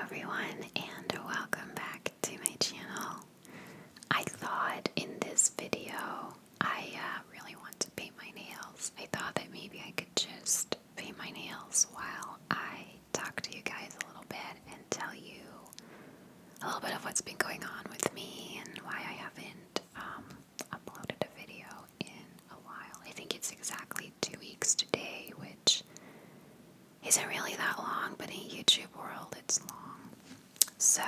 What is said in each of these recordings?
everyone, and welcome back to my channel. I thought in this video I really want to paint my nails. I thought that maybe I could just paint my nails while I talk to you guys a little bit and tell you a little bit of what's been going on with me and why I haven't uploaded a video in a while. I think it's exactly 2 weeks today, which isn't really that long, but in YouTube world it's long. So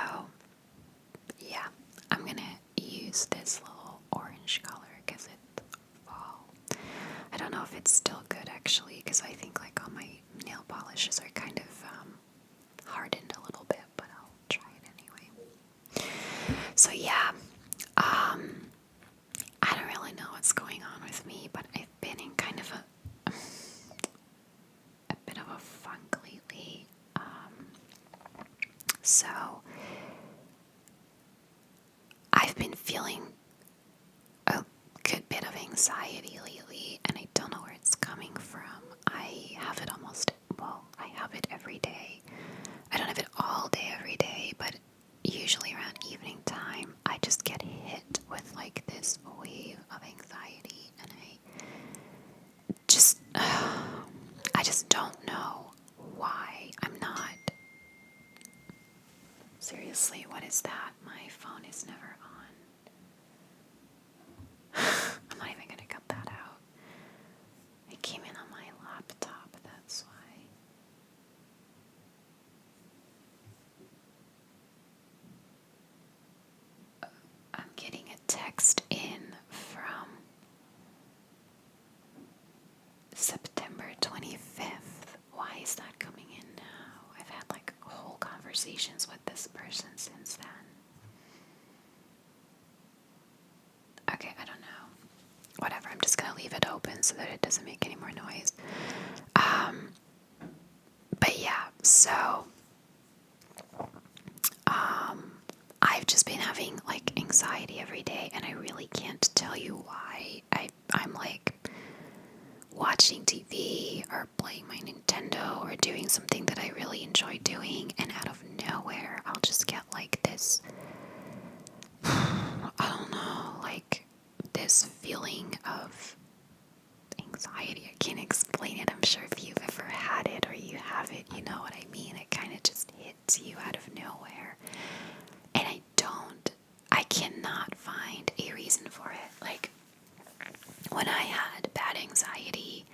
yeah, I'm gonna use this little orange color because it's fall. I don't know if it's still good actually, because I think like all my nail polishes are kind of hardened a little bit, but I'll try it anyway. So yeah, I don't really know what's going on with me, but I've been in kind of a bit of a funk lately. So I've been feeling a good bit of anxiety lately, and I don't know where it's coming from. I have it I have it every day. I don't have it all day every day, but usually around evening time, I just get hit with like this wave of anxiety, and I just don't know why I'm not. Seriously, what is that? My phone is never on. I'm not even gonna cut that out. It came in on my laptop, that's why. I'm getting a text in from September 25th. Why is that coming in now? I've had like whole conversations with this person since then. Okay, I don't know. Whatever, I'm just gonna leave it open so that it doesn't make any more noise. But yeah, so I've just been having like anxiety every day, and I really can't tell you why. I'm like watching TV or playing my Nintendo or doing something that I really enjoy doing, and out of nowhere I'll just get like this, I don't know, like this feeling of anxiety. I can't explain it. I'm sure if you've ever had it or you have it, you know what I mean. It kind of just hits you out of nowhere, and I cannot find a reason for it. Like when I had bad anxiety,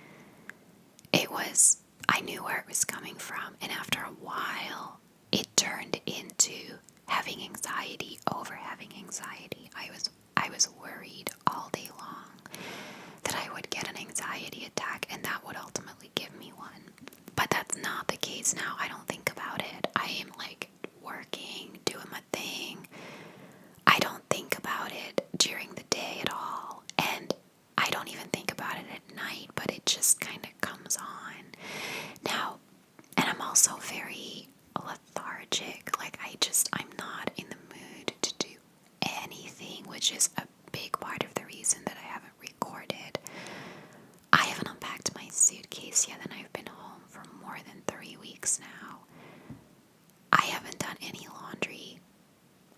I knew where it was coming from, and after a while it turned into having anxiety over having anxiety. I was worried all day long that I would get an anxiety attack, and that would ultimately give me one. But that's not the case now. I don't think about it. I am like working, doing my thing. I don't think about it during the day at all, and I don't even think about it at night, but it just kind of comes on. Now, and I'm also very lethargic. Like I'm not in the mood to do anything, which is a big part of the reason that I haven't recorded. I haven't unpacked my suitcase yet, and I've been home for more than 3 weeks now. I haven't done any laundry.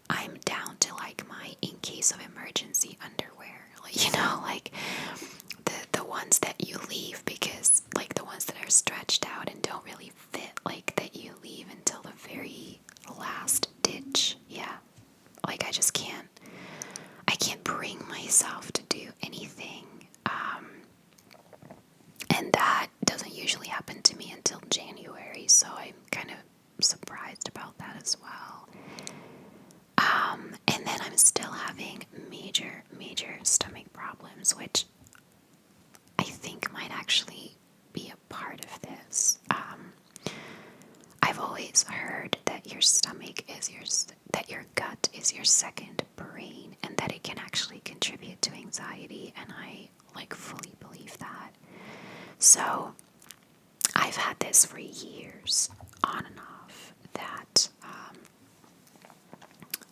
I'm down to like my in case of emergency underwear, like the ones that you leave, because like the ones that are stretched out and don't really fit, like that you leave until the very last ditch. Yeah, like I can't bring myself to do anything, and that doesn't usually happen to me until January, so I'm kind of surprised about that as well. And then I'm still having major stomach problems, which I think might actually be a part of this. I've always heard that your stomach is that your gut is your second brain, and that it can actually contribute to anxiety, and I like fully believe that. So I've had this for years, on and off, that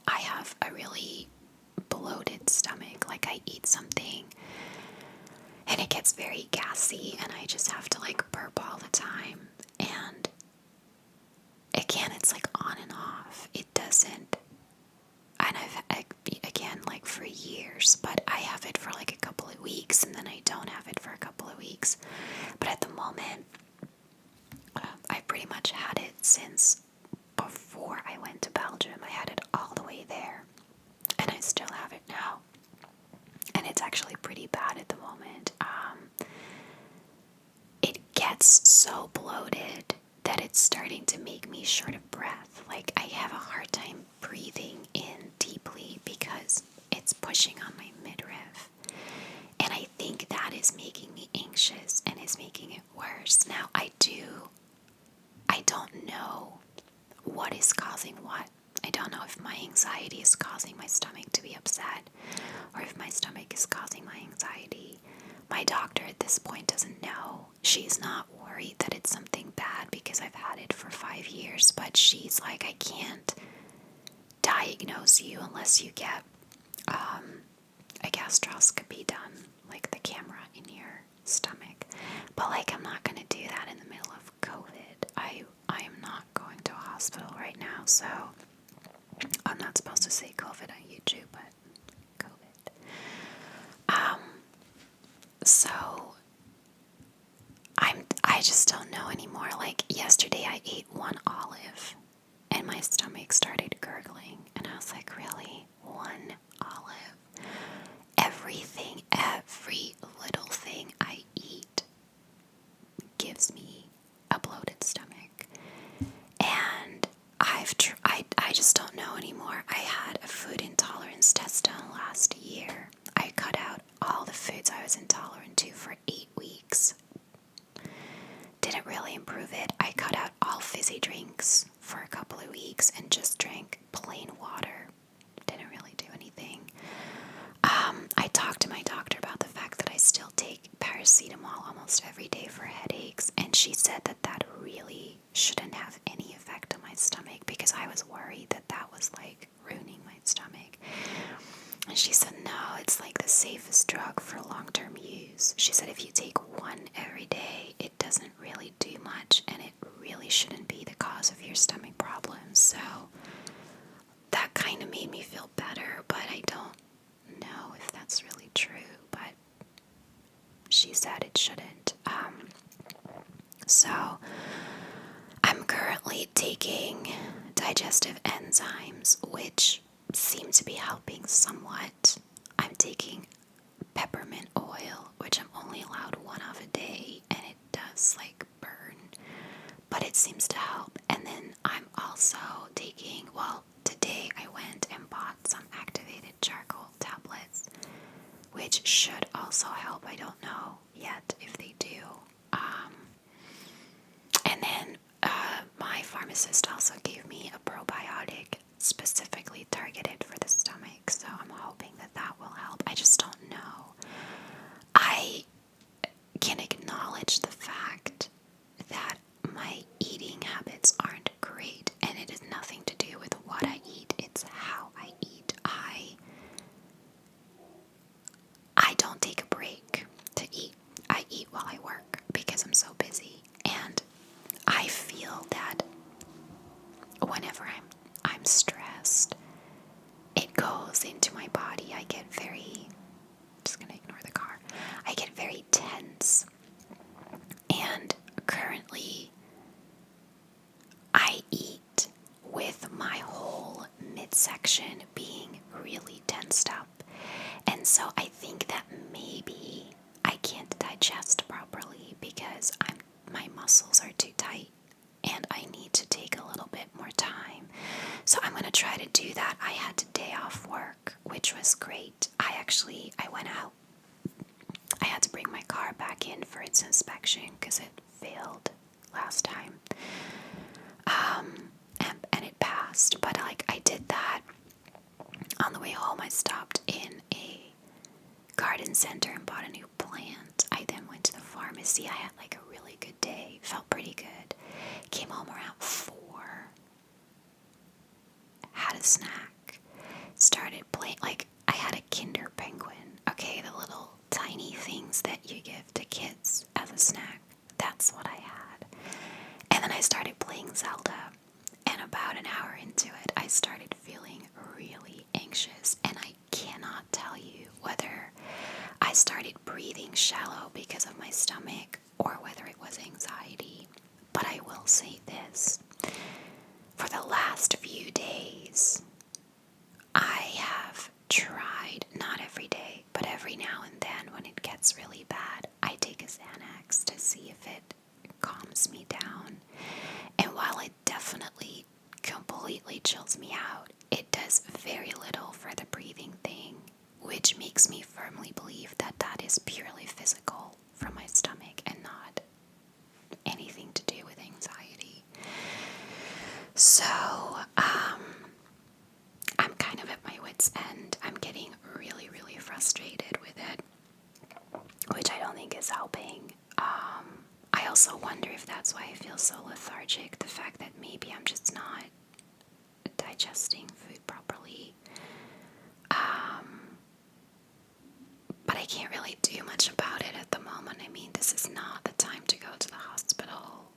I have a really bloated stomach. Like I eat something and it gets very gassy, and I just have to like burp all the time. And again, it's like on and off. have. It doesn't, and again, like for years, but I have it for like a couple of weeks and then I don't have it for a couple of weeks. But at the moment, I pretty much had it since before I went to Belgium. I had it all the way there, and I still have it now. And it's actually pretty bad at the moment. It gets so bloated that it's starting to make me short of breath. Like, I have a hard time breathing in deeply because it's pushing on my midriff. And I think that is making me anxious and is making it worse. Now, I don't know what is causing what. I don't know if my anxiety is causing my stomach to be upset or if my stomach is causing my anxiety. My doctor at this point doesn't know. She's not worried that it's something bad because I've had it for 5 years, but she's like, I can't diagnose you unless you get a gastroscopy done, like the camera in your stomach. But like, I'm not going to do that in the middle of COVID. I am not going to a hospital right now, so I'm not supposed to say COVID on YouTube, but COVID. So I just don't know anymore. Like, yesterday I ate one olive and my stomach started gurgling, and I was like, really? One olive? Everything, every little thing I eat gives me a bloated stomach. And I just don't know anymore. I had a food intolerance test done last year. I cut out all the foods I was intolerant to for 8 weeks. Didn't really improve it. I cut out all fizzy drinks for a couple of weeks and just drank plain water. Didn't really do anything. I talked to my doctor about the fact that I still take paracetamol almost every day for headaches, and she said that that really shouldn't have any effect on my stomach because I was worried that that was like ruining my stomach. And she said, no, it's like the safest drug for long-term use. She said if you take one every day, it doesn't really do much, and it really shouldn't be the cause of your stomach problems. So that kind of made me feel better, but I don't know if that's really true, but she said it shouldn't. So I'm currently taking digestive enzymes, which seem to be helping somewhat. I'm taking peppermint oil, which I'm only allowed one of a day, and it does like burn, but it seems to help. And then I'm also taking, well, today I went and bought some activated charcoal tablets, which should also help. I don't know yet if they do. And then my pharmacist also gave me a probiotic specifically targeted for the stomach, so I'm hoping that that will help. I just don't know. I can acknowledge the fact that my eating habits aren't great, and it has nothing to do with what I eat, it's how I eat. I don't take a break to eat. I eat while I work because I'm so busy, and I feel that whenever I'm stressed, it goes into my body. I get very, I'm just gonna ignore the car. I get very tense, and currently I eat with my whole midsection being really tensed up. And so I think that maybe I can't digest properly because my muscles are too tight and I need to take a little bit more time. So I'm going to try to do that. I had a day off work, which was great. I went out. I had to bring my car back in for its inspection because it failed last time. And it passed, but I did that. On the way home, I stopped in a garden center and bought a new plant. I then went to the pharmacy. I had a really good day. Felt pretty good. Came home around 4. Had a snack. Started playing. I had a Kinder Penguin. Okay, the little tiny things that you give to kids as a snack. That's what I had. And then I started playing Zelda. And about an hour into it, I started feeling really anxious, and I cannot tell you whether I started breathing shallow because of my stomach or whether it was anxiety. But I will say this. For the last few days, I have tried, not every day, but every now and then when it gets really bad, I take a Xanax to see if it calms me down. And while it definitely completely chills me out, it does very little for the breathing thing, which makes me firmly believe that that is purely physical from my stomach and not anything to do with anxiety. So, I'm kind of at my wit's end. I'm getting really, really frustrated with it, which I don't think is helping. I also wonder if that's why I feel so lethargic, the fact that maybe I'm just not digesting food properly. But I can't really do much about it at the moment. I mean, this is not the time to go to the hospital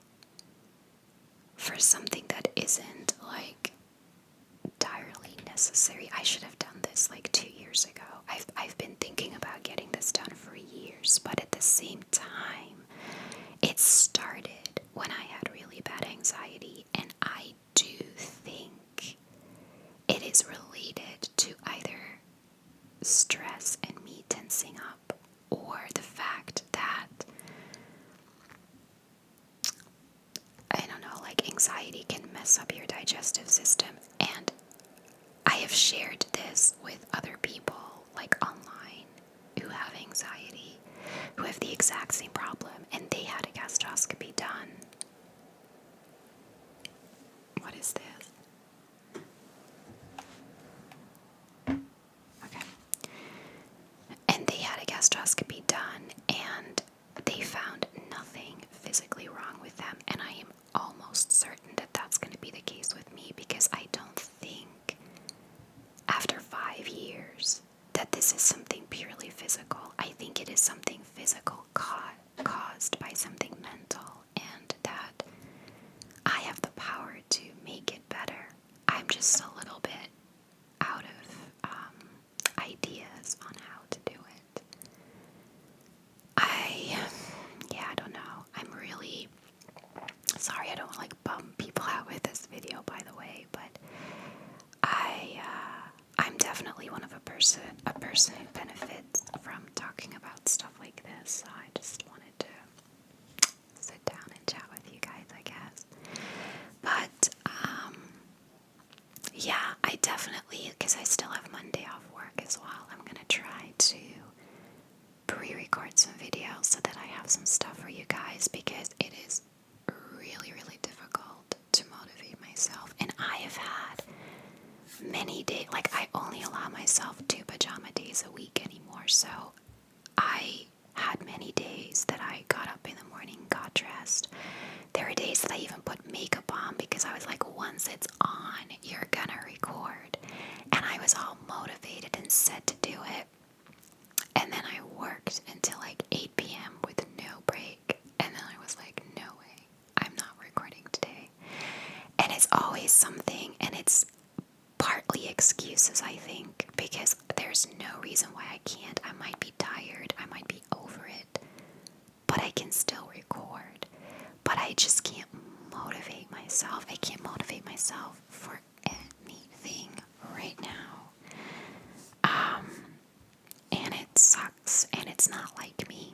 for something that isn't, like, entirely necessary. I should have done this, like, 2 years ago. I've been thinking about getting this done for years, but at the same time, it started when I had really bad anxiety, and I do think it is related to either stress and me tensing up, or the fact that, I don't know, like, anxiety can mess up your digestive system. And I have shared this with other people, like online, who have anxiety, who have the exact same problem, and they had a gastroscopy done. What is this? Okay. And they had a gastroscopy done, and they found nothing physically wrong with them. And I am almost certain that that's going to be the case with me, because I don't think, after 5 years, that this is something purely physical. I think it is something physical caused by something mental, and that I have the power to make it better. I'm just a little bit out of ideas on how to do it. I don't know. I'm really sorry. I don't like bum people out with this video, by the way, but I'm definitely one of a person who benefits from talking about stuff like this. So I just wanted to sit down and chat with you guys, I guess. But yeah, I definitely, because I still have Monday off work as well, I'm gonna try to pre-record some videos so that I have some stuff for you guys, because it is really, really difficult to motivate myself. And I have had many days, like, I only allow myself 2 pajama days a week anymore, so I had many days that I got up in the morning, got dressed. There were days that I even put makeup on, because I was like, once it's on, you're gonna record. And I was all motivated and set to do it. And then I worked until like 8 p.m. with no break. And then I was like, no way, I'm not recording today. And it's always something, and it's partly excuses, I think, because there's no reason why I can't. I might be tired, I might be over it, but I can still record. But I just can't motivate myself. I can't motivate myself for anything right now. And it sucks, and it's not like me.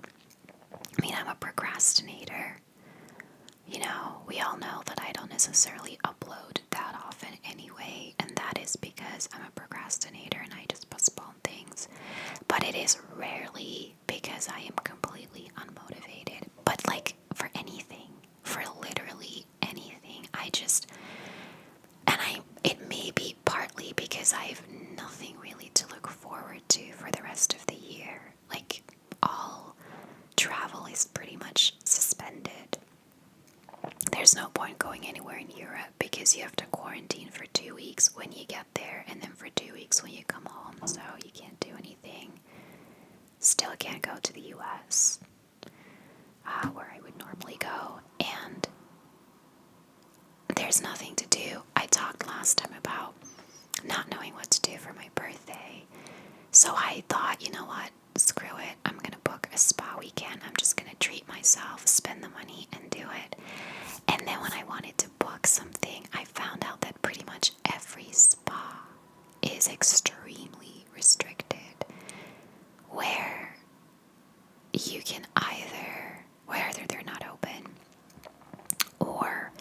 I mean, I'm a procrastinator. You know, we all know that I don't necessarily upload that often anyway, and that is because I'm a procrastinator and I just postpone things. But it is rarely because I am completely unmotivated. But like, for anything, for literally anything, it may be partly because I have nothing really to look forward to for the rest of the year. Like, all travel is pretty much suspended. There's no point going anywhere in Europe because you have to quarantine for 2 weeks when you get there, and then for 2 weeks when you come home, so you can't do anything. Still can't go to the US, where I would normally go, and there's nothing to do. I talked last time about So I thought, you know what? Screw it. I'm going to book a spa weekend. I'm just going to treat myself, spend the money, and do it. And then when I wanted to book something, I found out that pretty much every spa is extremely restricted, where you can either they're not open, or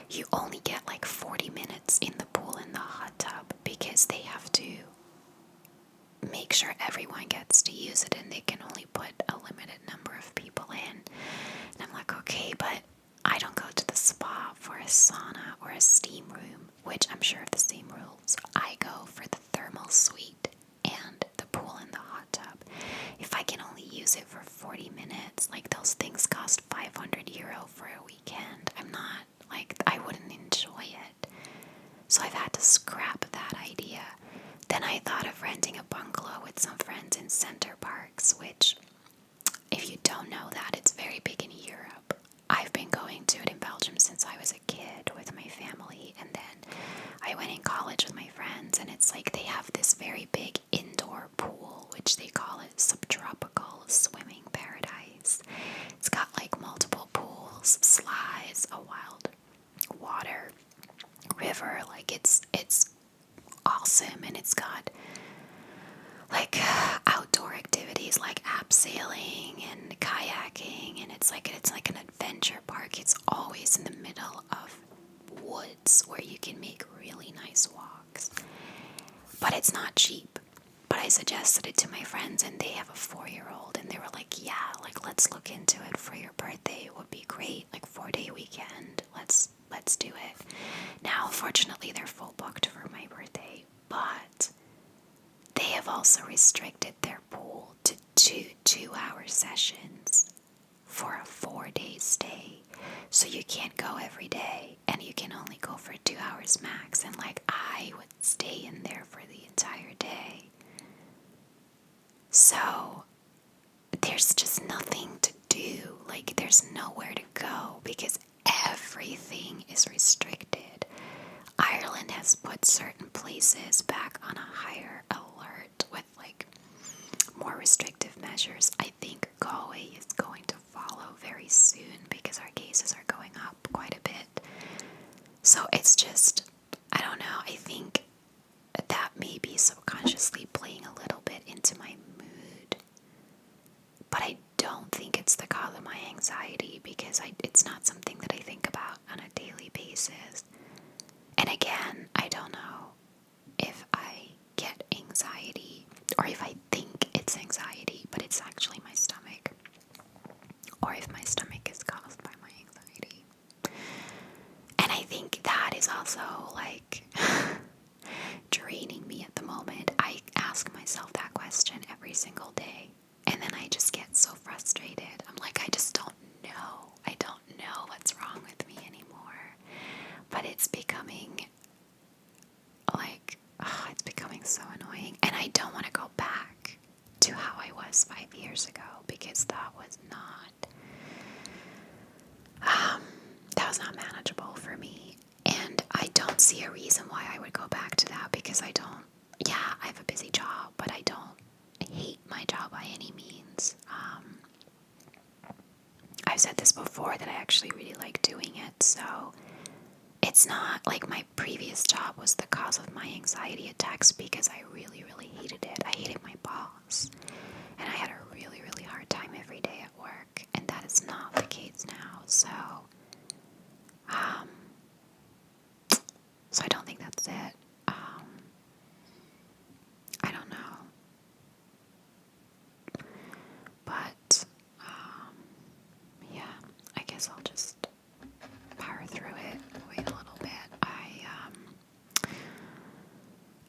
you only get like 40 minutes in the pool and the hot tub because they have to make sure everyone gets to use it and they can only put a limited number of people in. And I'm like, okay, but I don't go to the spa for a sauna or a steam room, which I'm sure are the same rules. I go for the thermal suite and the pool and the hot tub. If I can only use it for 40 minutes, like those things cost €500 for a weekend. I'm not, like, I wouldn't enjoy it. So I've had to scrap that idea. Then I thought of renting a bungalow with some friends in Center Parks, which, if you don't know that, it's very big in Europe. I've been going to it in Belgium since I was a kid with my family, and then I went in college with my friends, and it's like they have this very big indoor pool, which they call it subtropical swimming paradise. It's got like multiple pools, slides, a wild water river. Like it's awesome, and it's got like outdoor activities like abseiling and kayaking, and it's like an adventure park. It's always in the middle of woods where you can make really nice walks, but it's not cheap. But I suggested it to my friends, and they have a 4-year-old, and they were like, yeah, like, let's look into it for your birthday. It would be great, like 4-day weekend. Let's do it. Now, unfortunately, they're full booked for my birthday, but they have also restricted their pool to 2 2-hour sessions for a 4-day stay. So you can't go every day, and you can only go for 2 hours max. And like, I would stay in there for the entire day. So there's just nothing to do. Like, there's nowhere to go because everything is restricted. Ireland has put certain places back on a higher alert with like more restrictive measures. I think Galway is going to follow very soon because our cases are going up quite a bit. So it's just, I don't know, I think that may be subconsciously playing a little bit into my mood. But I don't think it's the cause of my anxiety because it's not something that I think about on a daily basis. And again, I don't know if I get anxiety or if I think it's anxiety, but it's actually my stomach. Or if my stomach is caused by my anxiety. And I think that is also like draining me at the moment. I ask myself that question every single day. And then I just get so frustrated. I'm like, I just don't know. I don't know what's wrong with me anymore. But it's becoming like, it's becoming so annoying. And I don't want to go back to how I was 5 years ago because that was not manageable for me. And I don't see a reason why I would go back to that because I have a busy job, but I don't hate my job by any means. I've said this before that I actually really like doing it, so it's not like my previous job was the cause of my anxiety attacks because I really, really hated it. I hated my boss, and I had a really, really hard time every day at work, and that is not the case now, so I don't think that's it. I don't know. But, yeah, I guess I'll just power through it, wait a little bit.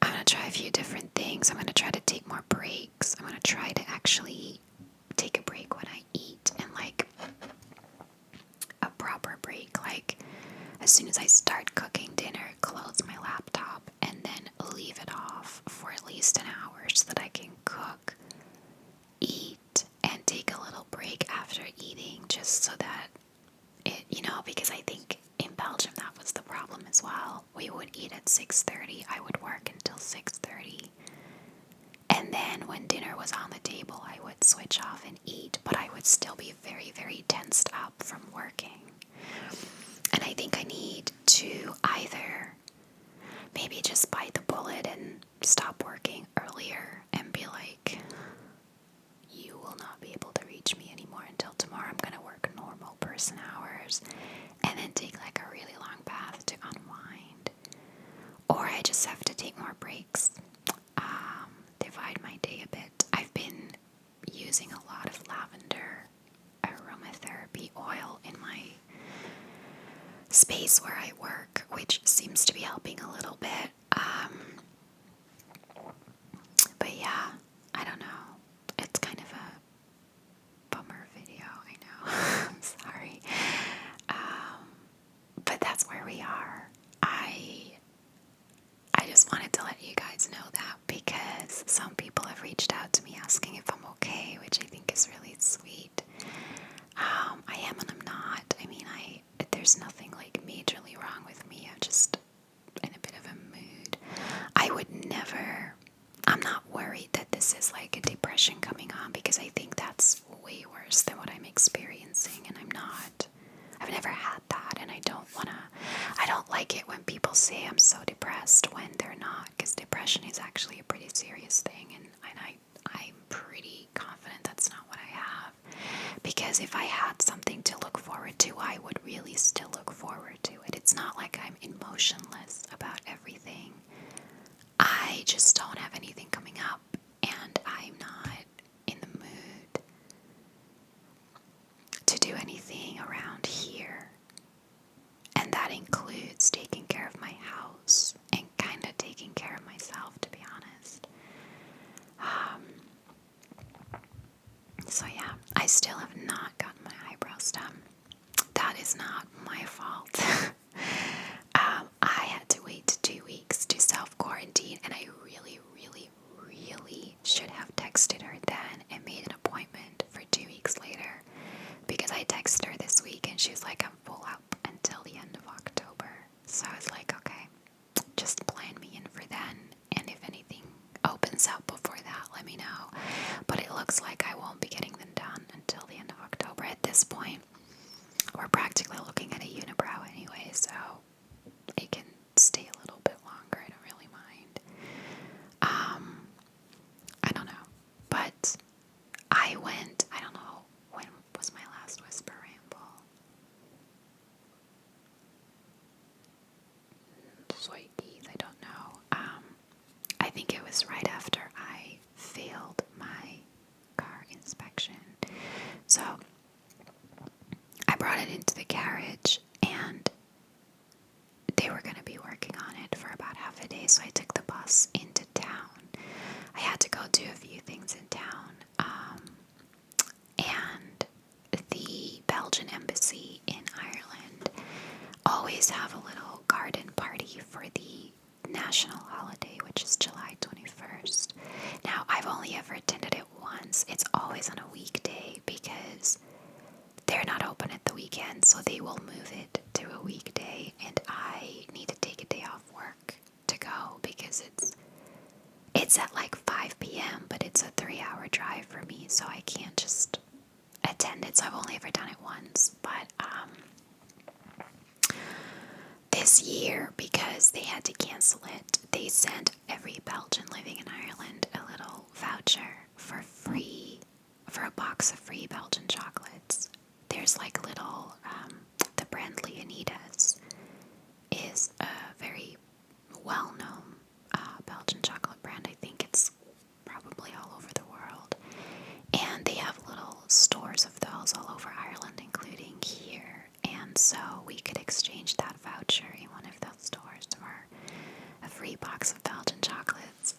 I'm going to try a few different things. I'm going to try to take more breaks. I'm going to try to actually take a break when I eat, and like a proper break. Like, as soon as I start cooking dinner, close my laptop and then leave it off for at least an hour so that I can cook, eat, and take a little break after eating, just so that it, because I think in Belgium that was the problem as well. We would eat at 6:30. I would work until 6:30. And then when dinner was on the table, I would switch off and eat, but I would still be very, very tensed up from working. And I think I need to either maybe just bite the bullet and stop working earlier and be like, you will not be able to reach me anymore until tomorrow. I'm going to work normal person hours, and then take like a really long bath to unwind. Or I just have to take more breaks, divide my day a bit. I've been using a lot of lavender aromatherapy oil in my space where I work, which seems to be helping a little bit. But yeah, I don't know. It's kind of a bummer video, I know. I'm sorry. But that's where we are. I just wanted to let you guys know that, because some people have reached out to me asking if I'm okay, which I think is really sweet. I am and I'm not. I mean, there's nothing like majorly wrong with me. I'm just in a bit of a mood. I'm not worried that this is like a depression coming on, because I think that's way worse than what I'm experiencing, and I've never had that, and I don't like it when people say I'm so depressed when they're not, because depression is actually a pretty serious thing, and I'm pretty confident that's not what I have. Because if I had something to look forward to, I would really still look forward to it. It's not like I'm emotionless about everything. I just don't have anything coming up, and I'm not in the mood to do anything around here. And that includes taking care of my house and kind of taking care of myself, to be honest. So yeah, I still have not gotten my eyebrows done. That is not my fault. I had to wait 2 weeks to self-quarantine, and I really, really, really should have texted her then and made an appointment for 2 weeks later, because I texted her this week and she's like, I'm full up until the end of October. So I was like, okay, just plan me in for then, and if anything opens up before that, let me know. But it looks like I won't be getting them done until the end of October. At this point, we're practically looking at a unibrow anyway, so it can stay a little bit longer. I don't really mind. I don't know. But I don't know, when was my last Whisper Ramble? Zoikies, I don't know. I think it was right after I failed my car inspection. So I brought it into the garage, and they were going to be working on it for about half a day, so I took the bus into town. I had to go do a few things in town, and the Belgian embassy in Ireland always have a little garden party for the national holiday, which is July 21st. Now, I've only ever attended it once. It's always on a weekday, because they're not open at the weekend, so they will move it to a weekday, and I need to take a day off work to go, because it's at like 5 p.m., but it's a 3-hour drive for me, so I can't just attend it. So I've only ever done it once. But this year, because they had to cancel it, they sent every Belgian living in Ireland a little voucher for a box of free Belgian chocolates. There's like little, the brand Leonidas is a very well-known Belgian chocolate brand. I think it's probably all over the world. And they have little stores of those all over Ireland, including here. And so we could exchange that voucher in one of those stores for a free box of Belgian chocolates.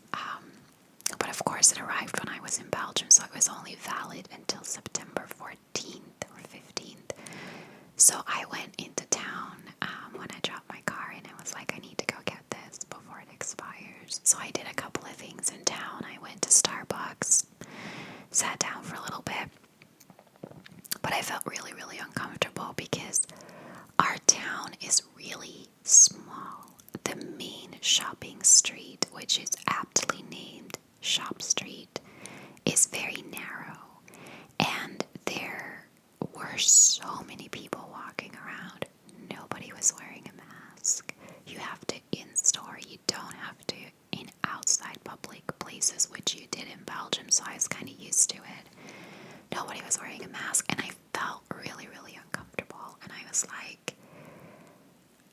But of course it arrived when I was in Belgium, so it was only valid until September 14th or 15th. So I went into town when I dropped my car, and I was like, I need to go get this before it expires. So I did a couple of things in town. I went to Starbucks, sat down for a little bit, but I felt really, really uncomfortable because our town is really small. The main shopping street, which is aptly named shop street is very narrow, and there were so many people walking around. Nobody was wearing a mask. You have to in store, you don't have to in outside public places, which you did in Belgium, so I was kind of used to it. Nobody was wearing a mask, and I felt really, really uncomfortable, and I was like,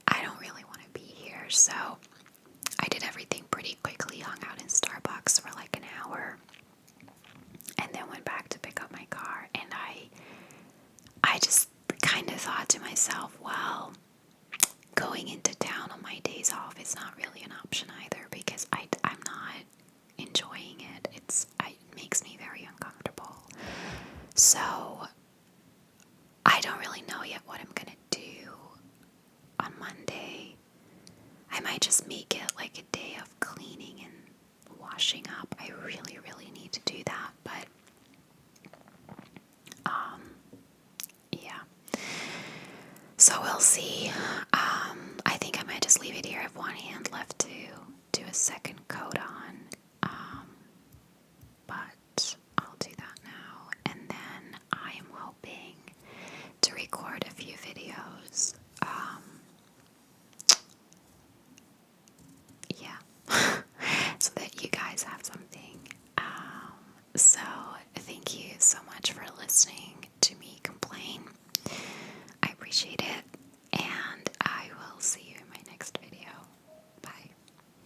I don't really want to be here. So I did everything pretty quickly, hung out in Starbucks for like an hour, and then went back to pick up my car. And I just kind of thought to myself, well, going into town on my days off is not really an option either, because I'm not enjoying it. It makes me very uncomfortable. So I don't really know yet what I'm gonna do on Monday. I might just make it like a day of cleaning and washing up. I really, really need to do that, but yeah. So we'll see. I think I might just leave it here. I have one hand left to do a second coat on,